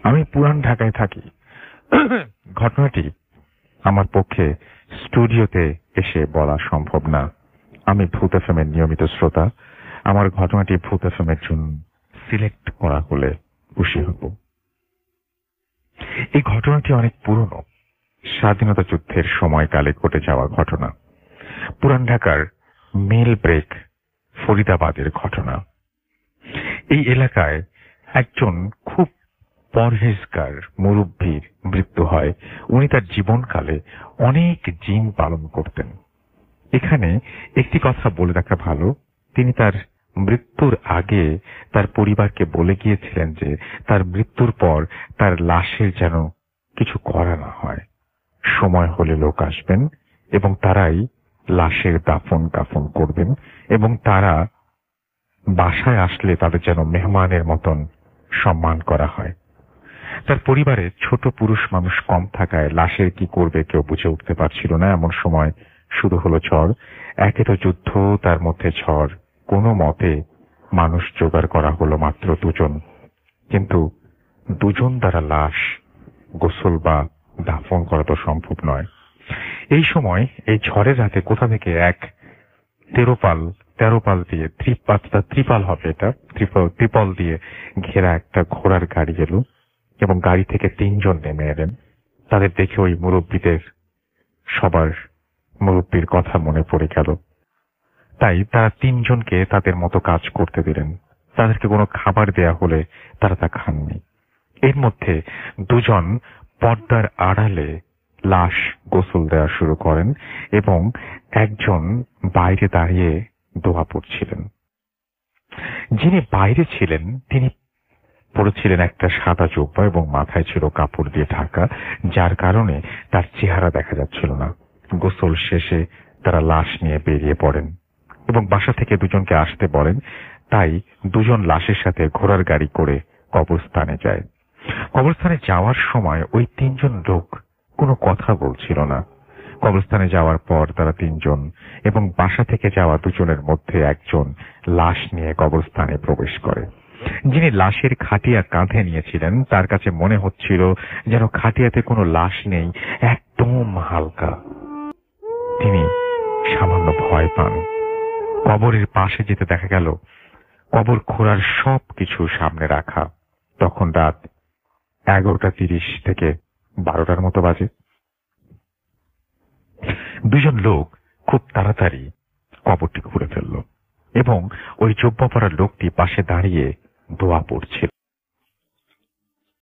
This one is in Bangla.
আমি পুরান ঢাকায় থাকি। ঘটনাটি আমার পক্ষে স্টুডিওতে এসে বলা সম্ভব না। আমি ভূত এফএমের নিয়মিত শ্রোতা। আমার ঘটনাটি ভূত এফএমের জন্য সিলেক্ট করা হলে খুশি হব। এই ঘটনাটি অনেক পুরনো, স্বাধীনতা যুদ্ধের সময়কালে ঘটে যাওয়া ঘটনা। পুরান ঢাকার মেল ব্রেক ফরিদাবাদের ঘটনা। এই এলাকায় একজন খুব পরহেজগার মুরব্বীর মৃত্যু হয়। উনি তার জীবনকালে অনেক জিন পালন করতেন। এখানে একটি কথা বলে রাখা ভালো, তিনি তার মৃত্যুর আগে তার পরিবারকে বলে গিয়েছিলেন যে তার মৃত্যুর পর তার লাশের যেন কিছু করা না হয়। সময় হলে লোক আসবেন এবং তারাই লাশের দাফন কাফন করবেন এবং তারা বাসায় আসলে তাদের যেন মেহমানের মতন সম্মান করা হয়। তার পরিবারে ছোট পুরুষ মানুষ কম থাকায় লাশের কি করবে কেউ বুঝে উঠতে পারছিল না। এমন সময় শুরু হলো ঝড়। একে তো যুদ্ধ, তার মধ্যে ঝড়। কোনো মতে মানুষ জোগাড় করা হলো মাত্র 2 জন, কিন্তু 2 জন দ্বারা লাশ গোসল বা দাফন করা তো সম্ভব নয়। এই সময় এই ঝড়ের রাতে কোথা থেকে এক তেরোপাল দিয়ে ত্রিপাল হবে, এটা ত্রিপল দিয়ে ঘেরা একটা ঘোড়ার গাড়ি এলো এবং গাড়ি থেকে 3 জন নেমে এলেন। তাদের দেখে ওই সবার মুরব্বীর কথা মনে পড়ে গেল। তাই তারা 3 জনকে তাদের মতো কাজ করতে দিলেন। তাদেরকে কোনো খাবার দেয়া হলে তারা তা খাননি। এর মধ্যে 2 জন পর্দার আড়ালে লাশ গোসল দেওয়া শুরু করেন এবং একজন বাইরে দাঁড়িয়ে দোয়া পড়ছিলেন। যিনি বাইরে ছিলেন তিনি পড়েছিলেন একটা সাদা জুব্বা এবং মাথায় ছিল কাপড় দিয়ে ঢাকা, যার কারণে তার চেহারা দেখা যাচ্ছিল না। গোসল শেষে তারা লাশ নিয়ে বেরিয়ে পড়েন এবং বাসা থেকে 2 জনকে আসতে বলেন। তাই 2 জন লাশের সাথে ঘোড়ার গাড়ি করে কবরস্থানে যায়। কবরস্থানে যাওয়ার সময় ওই 3 জন লোক কোনো কথা বলছিল না। কবরস্থানে যাওয়ার পর তারা 3 জন এবং বাসা থেকে যাওয়া 2 জনের মধ্যে একজন লাশ নিয়ে কবরস্থানে প্রবেশ করে। যিনি লাশের খাটিয়া কাঁধে নিয়েছিলেন তার কাছে মনে হচ্ছিল যেন খাটিয়াতে কোনো লাশ নেই, একদম হালকা। তিনি সামান্য ভয় পান। কবরের পাশে যেতে দেখা গেল কবর খোঁড়ার সবকিছু সামনে রাখা। তখন রাত 11:30 থেকে 12টার মতো বাজে। 2 জন লোক খুব তাড়াতাড়ি কবরটি খুঁড়ে ফেলল এবং ওই জুব্বা পরা লোকটি পাশে দাঁড়িয়ে দোয়া পড়ছিল।